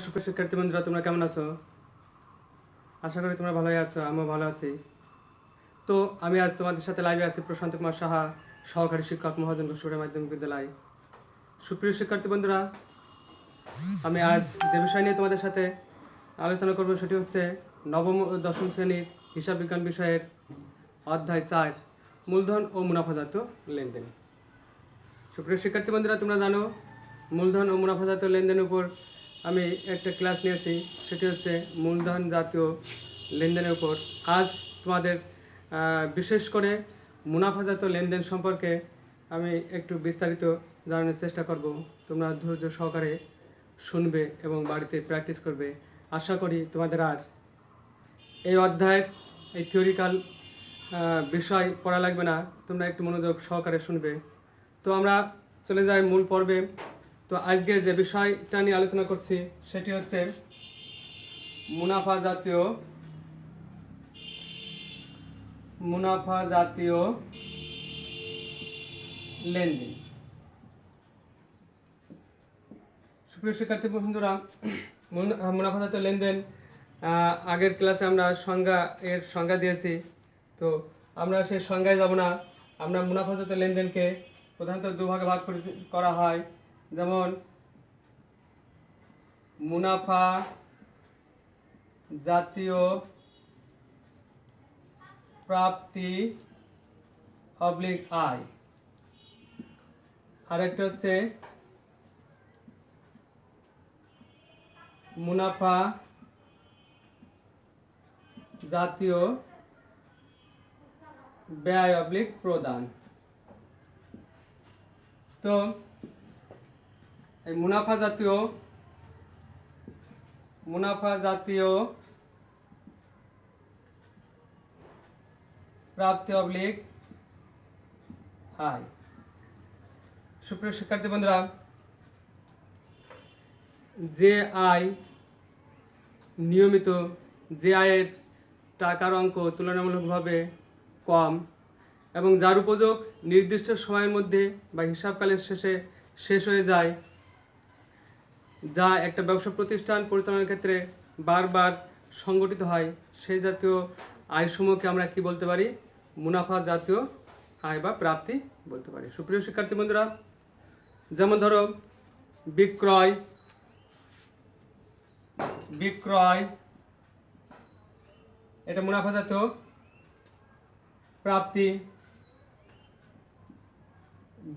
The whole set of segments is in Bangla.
সুপ্রিয় শিক্ষার্থী বন্ধুরা, তোমরা কেমন আছো? আশা করি তোমরা ভালোই আছো, আমিও ভালো আছি। তো আমি আজ তোমাদের সাথে লাইভে আছি প্রশান্ত কুমার সাহা, সহকারী শিক্ষক, মহাজন ঘোষপুরা মাধ্যমিক বিদ্যালয়। সুপ্রিয় শিক্ষার্থী বন্ধুরা, আমি আজ যে বিষয় নিয়ে তোমাদের সাথে আলোচনা করব সেটি হচ্ছে নবম ও দশম শ্রেণীর হিসাব বিজ্ঞান বিষয়ের অধ্যায় 4 মূলধন ও মুনাফাজাত লেনদেন। সুপ্রিয় শিক্ষার্থী বন্ধুরা, তোমরা জানো মূলধন ও মুনাফাজাত লেনদেনের উপর আমি একটা ক্লাস নিয়েছি, সেটি হচ্ছে মূলধন জাতীয় লেনদেনের উপর। আজ তোমাদের বিশেষ করে মুনাফাজাত লেনদেন সম্পর্কে আমি একটু বিস্তারিত জানানোর চেষ্টা করব। তোমরা ধৈর্য সহকারে শুনবে এবং বাড়িতে প্র্যাকটিস করবে। আশা করি তোমাদের আর এই অধ্যায়ের এই থিওরিক্যাল বিষয় পড়া লাগবে না, তোমরা একটু মনোযোগ সহকারে শুনবে। তো আমরা চলে যাই মূল পর্বে। তো আজকে যে বিষয়টা নিয়ে আলোচনা করছি সেটি হচ্ছে মুনাফা জাতীয় লেনদেন। সুপ্রিয় শিক্ষার্থী বন্ধুরা, মুনাফা জাতীয় লেনদেন আগের ক্লাসে আমরা সংজ্ঞা দিয়েছি। তো আমরা সেই সংজ্ঞায় যাব না। আমরা মুনাফা জাতীয় লেনদেনকে প্রধানত দুভাগে ভাগ করা হয়, যেমন মুনাফা জাতীয় প্রাপ্তি অবলিক আয়, আরেকটা হচ্ছে মুনাফা জাতীয় ব্যয় অবলিক প্রদান। তো এই মুনাফা জাতীয় প্রাপ্তি অবলিক আয়। সুপ্রিয় শিক্ষার্থী বন্ধুরা, যে আয় নিয়মিত, যে আয়ের টাকার অঙ্ক তুলনামূলকভাবে কম এবং যার উপযোগ নির্দিষ্ট সময়ের মধ্যে বা হিসাবকালের শেষে শেষ হয়ে যায়, যা একটা ব্যবসা প্রতিষ্ঠান পরিচালনার ক্ষেত্রে বারবার সংগঠিত হয়, সেই জাতীয় আয়সমূহকে আমরা কি বলতে পারি? মুনাফা জাতীয় আয় বা প্রাপ্তি বলতে পারি। সুপ্রিয় শিক্ষার্থী বন্ধুরা, যেমন ধরো বিক্রয়, এটা মুনাফা জাতীয় প্রাপ্তি।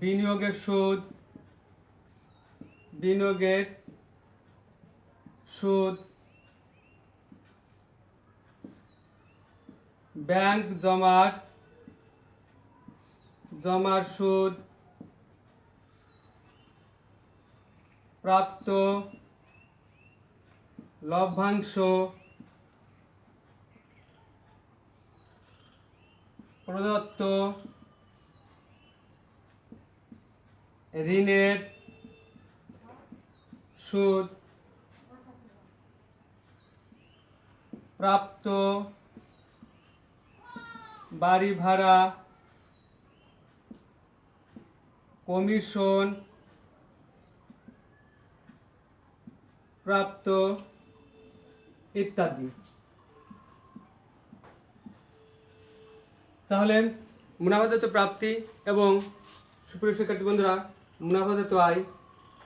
বিনিয়োগের সুদ, ব্যাংক জমার সুদ, প্রাপ্ত লভ্যাংশ, প্রদত্ত ঋণের সুদ, প্রাপ্ত বাড়ি ভাড়া, কমিশন, প্রাপ্ত ইত্যাদি। তাহলে মুনাফাজাত প্রাপ্তি এবং সুপ্রিয় শিক্ষার্থী বন্ধুরা মুনাফাজাত আয়,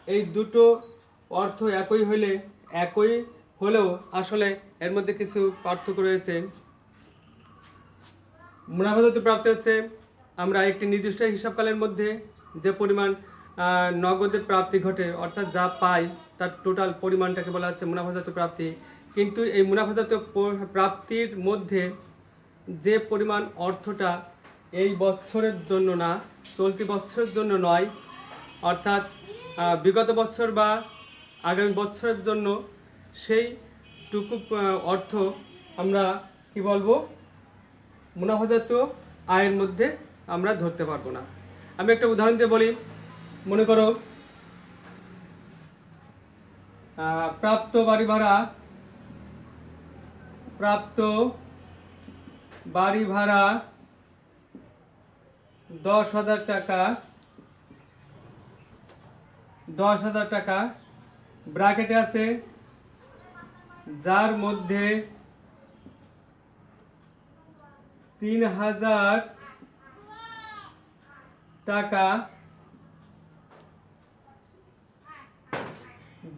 এই দুটো অর্থ একই হলেও আসলে এর মধ্যে কিছু পার্থক্য রয়েছে। মুনাফাজাত প্রাপ্তি হচ্ছে আমরা একটি নির্দিষ্ট হিসাবকালের মধ্যে যে পরিমাণ নগদের প্রাপ্তি ঘটে, অর্থাৎ যা পাই তার টোটাল পরিমাণটাকে বলা হচ্ছে মুনাফাজাত প্রাপ্তি। কিন্তু এই মুনাফাজাত প্রাপ্তির মধ্যে যে পরিমাণ অর্থটা এই বছরের জন্য না, চলতি বছরের জন্য নয়, অর্থাৎ বিগত বছর বা আগামী বছরের জন্য সেইটুকু অর্থ আমরা কি বলবো? মুনাফাজাত আয়ের মধ্যে আমরা ধরতে পারবো না। আমি একটা উদাহরণ দিয়ে বলি। মনে করো প্রাপ্ত বাড়ি ভাড়া 10,000 টাকা, ব্র্যাকেটে আছে যার মধ্যে 3000 টাকা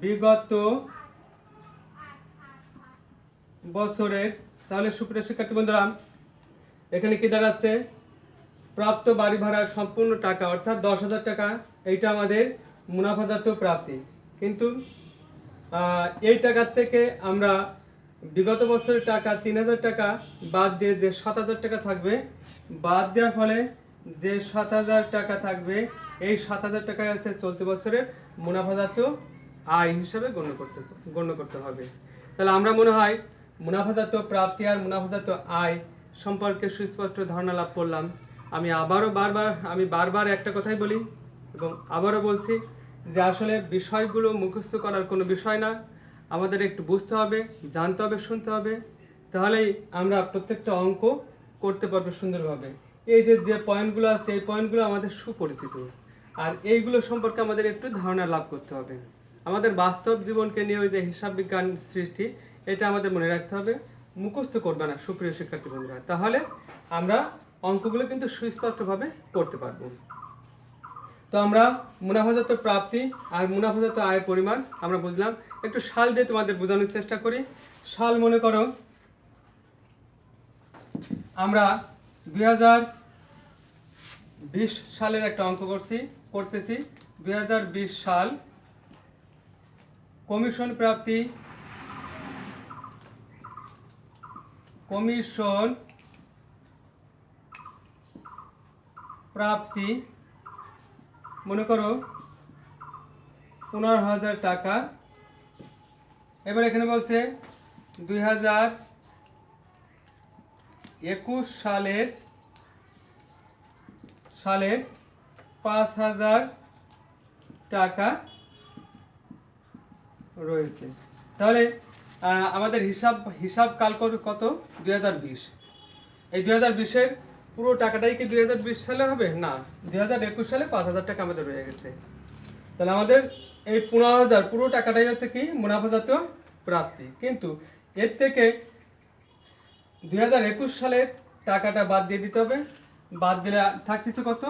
বিগত বছরের, তাহলে সুপ্রিয় শিক্ষার্থী বন্ধুরা এখানে কি দাঁড়াচ্ছে, প্রাপ্ত বাড়ি ভাড়ার সম্পূর্ণ টাকা অর্থাৎ 10,000 টাকা, এইটা আমাদের মুনাফাজাত প্রাপ্তি। কিন্তু এই টাকার থেকে আমরা বিগত বছরের টাকা 3000 টাকা বাদ দিয়ে যে 7,000 টাকা থাকবে, বাদ দেওয়ার ফলে যে 7,000 টাকা থাকবে, এই 7,000 টাকা আছে চলতি বছরের মুনাফাজাত আয় হিসাবে গণ্য করতে হবে। তাহলে আমরা মনে হয় মুনাফাজাত প্রাপ্তি আর মুনাফাজাত আয় সম্পর্কে সুস্পষ্ট ধারণা লাভ করলাম। আমি বারবার একটা কথাই বলি এবং আবারও বলছি যে আসলে বিষয়গুলো মুখস্থ করার কোনো বিষয় না, আমাদের একটু বুঝতে হবে, জানতে হবে, শুনতে হবে, তাহলেই আমরা প্রত্যেকটা অঙ্ক করতে পারবো সুন্দরভাবে। এই যে পয়েন্টগুলো আছে, এই পয়েন্টগুলো আমাদের সুপরিচিত, আর এইগুলো সম্পর্কে আমাদের একটু ধারণা লাভ করতে হবে। আমাদের বাস্তব জীবনকে নিয়ে ওই যে হিসাব বিজ্ঞান সৃষ্টি, এটা আমাদের মনে রাখতে হবে, মুখস্থ করবে না সুপ্রিয় শিক্ষার্থী বন্ধুরা, তাহলে আমরা অঙ্কগুলো কিন্তু সুস্পষ্টভাবে করতে পারবো। তো আমরা মুনাফাজাত প্রাপ্তি আর মুনাফাজাত আয়ের পরিমাণ আমরা বুঝলাম। একটু সাল দিয়ে তোমাদের বোঝানোর চেষ্টা করি। সাল মনে করো আমরা 2020 সালের একটা অঙ্ক করতেছি। 2020 সাল কমিশন প্রাপ্তি, মনে করো 15,000 টাকা। এবার এখানে বলছে 2021 সালের 5,000 টাকা রয়েছে। তাহলে আমাদের হিসাব কাল কত, 2020। এই 2020-এর পুরো টাকাটাই কি 2020 সালে হবে? না, 2021 সালে 5,000 টাকা আমাদের রয়ে গেছে। তাহলে আমাদের এই 15,000 পুরো টাকাটাই হচ্ছে কি মুনাফাজাত প্রাপ্তি, কিন্তু এর থেকে 2021 সালের টাকাটা বাদ দিয়ে দিতে হবে। বাদ দিলে থাকতেছে কত,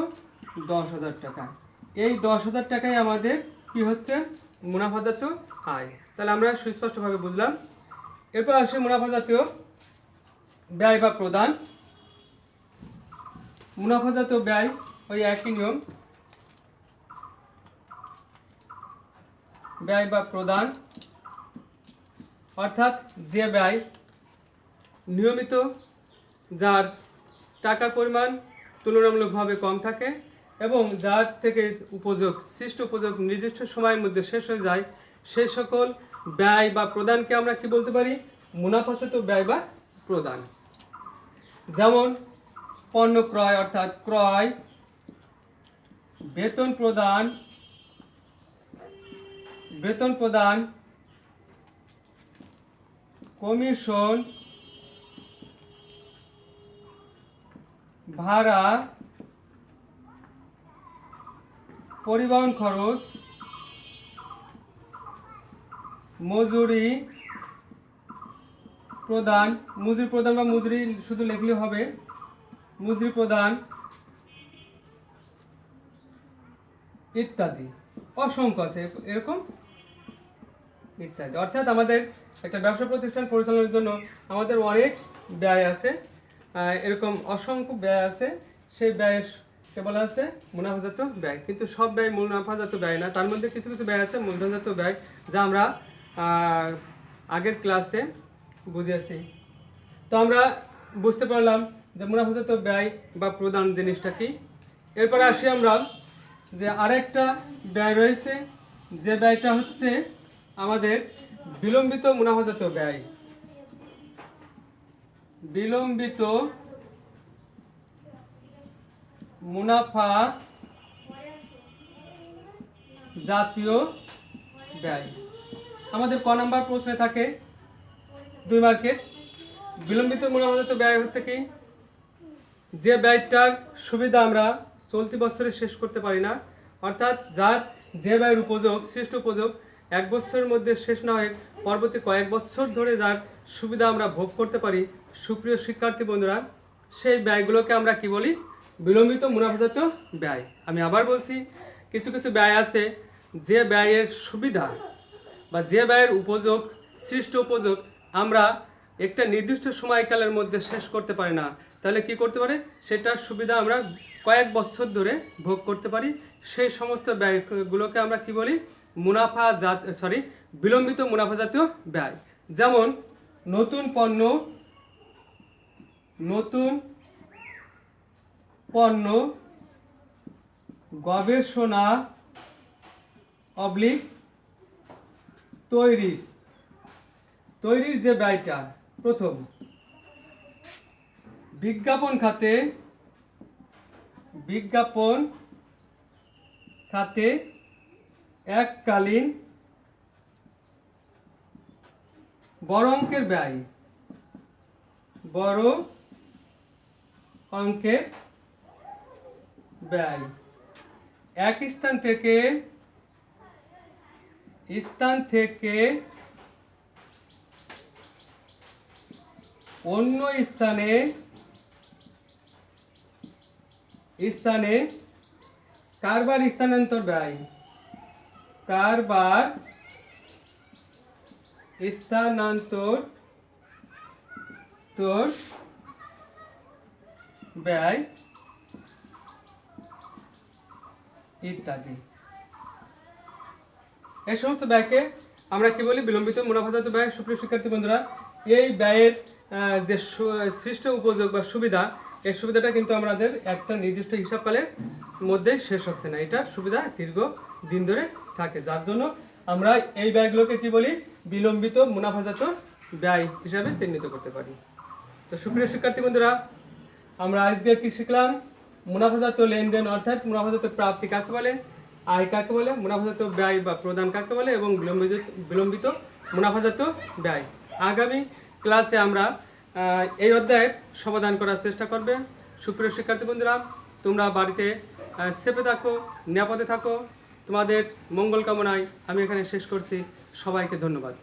10,000 টাকা। এই 10,000 টাকাই আমাদের কি হচ্ছে, মুনাফাজাত আয়। তাহলে আমরা সুস্পষ্টভাবে বুঝলাম। এরপর আসে মুনাফাজাত ব্যয় বা প্রদান। মুনাফাজাত ব্যয় ওই একই নিয়ম, ব্যয় বা প্রদান অর্থাৎ যে ব্যয় নিয়মিত, যার টাকার পরিমাণ তুলনামূলকভাবে কম থাকে এবং যার থেকে সৃষ্ট উপযোগ নির্দিষ্ট সময়ের মধ্যে শেষ হয়ে যায়, সেই সকল ব্যয় বা প্রদানকে আমরা কি বলতে পারি, মুনাফাজাত ব্যয় বা প্রদান। যেমন পণ্য ক্রয় অর্থাৎ ক্রয়, বেতন প্রদান, কমিশন, ভাড়া, পরিবহন খরচ, মজুরি প্রদান বা মজুরি শুধু লিখলে হবে, মজুরি প্রদান ইত্যাদি, অসংখ্য আছে এরকম ইত্যাদি। অর্থাৎ আমাদের একটা ব্যবসা প্রতিষ্ঠান পরিচালনার জন্য আমাদের অনেক ব্যয় আছে, এরকম অসংখ্য ব্যয় আছে। সেই ব্যয় কে বলা আছে মুনাফাজাত ব্যয়, কিন্তু সব ব্যয় মুনাফাজাত ব্যয় না, তার মধ্যে কিছু কিছু ব্যয় আছে মূলধনজাত ব্যয়, যা আমরা আগের ক্লাসে বুঝিয়েছি। তো আমরা বুঝতে পারলাম যে মুনাফাজাত ব্যয় বা প্রদান জিনিসটা কি। এরপরে আসি আমরা যে আরেকটা ব্যয় রয়েছে, যে ব্যয়টা হচ্ছে আমাদের বিলম্বিত মুনাফাজাত ব্যয়। বিলম্বিত মুনাফা জাতীয় ব্যয় আমাদের ক নাম্বার প্রশ্নে থাকে 2 মার্কের। বিলম্বিত মুনাফাজাত ব্যয় হচ্ছে কি, যে ব্যয়টার সুবিধা আমরা চলতি বছরে শেষ করতে পারি না, অর্থাৎ যার যে ব্যয়ের উপযোগ সৃষ্ট উপযোগ এক বছরের মধ্যে শেষ না হয় পরবর্তী কয়েক বছর ধরে যার সুবিধা আমরা ভোগ করতে পারি, সুপ্রিয় শিক্ষার্থী বন্ধুরা, সেই ব্যয়গুলোকে আমরা কি বলি? বিলম্বিত মুনাফাজাত ব্যয়। আমি আবার বলছি, কিছু কিছু ব্যয় আছে যে ব্যয়ের সুবিধা বা যে ব্যয়ের উপযোগ, সৃষ্ট উপযোগ আমরা একটা নির্দিষ্ট সময়কালের মধ্যে শেষ করতে পারি না। তাহলে কি করতে পারে? সেটার সুবিধা আমরা কয়েক বছর ধরে ভোগ করতে পারি। সেই সমস্ত ব্যয়গুলোকে আমরা কি বলি? বিলম্বিত মুনাফাজাতীয় ব্যয়। যেমন নতুন পণ্য গবেষণা তৈরির যে ব্যয়টা, প্রথম বিজ্ঞাপন খাতে এককালীন বড় অঙ্কের ব্যয় এক স্থান থেকে অন্য স্থানে কারবার স্থানান্তর ব্যয়, ব্যয় ইত্যাদি। এই সমস্ত ব্যয়কে আমরা কি বলি? বিলম্বিত মুনাফাজাত ব্যয়। সুপ্রিয় শিক্ষার্থী বন্ধুরা, এই ব্যয়ের যে সৃষ্ট উপযোগ বা সুবিধা, এই সুবিধাটা কিন্তু আমাদের একটা নির্দিষ্ট হিসাবকালের মধ্যে শেষ হচ্ছে না। এটা সুবিধা দীর্ঘ দিন ধরে থাকে, যার জন্য আমরা এই ব্যয়গুলোকে কি বলি? বিলম্বিত মুনাফাজাত ব্যয় হিসাবে চিহ্নিত করতে পারি। তো সুপ্রিয় শিক্ষার্থী বন্ধুরা, আমরা আজকে কি শিখলাম? মুনাফাজাত লেনদেন অর্থাৎ মুনাফাজাত প্রাপ্তি কাকে বলে, আয় কাকে বলে, মুনাফাজাত ব্যয় বা প্রদান কাকে বলে এবং বিলম্বিত মুনাফাজাত ব্যয়। আগামী ক্লাসে আমরা এই অধ্যায়ের সমাধান করার চেষ্টা করবে। সুপ্রিয় শিক্ষার্থী বন্ধুরা, তোমরা বাড়িতে সেফে থাকো, নিরাপদে থাকো। তোমাদের মঙ্গল কামনায় আমি এখানে শেষ করছি। সবাইকে ধন্যবাদ।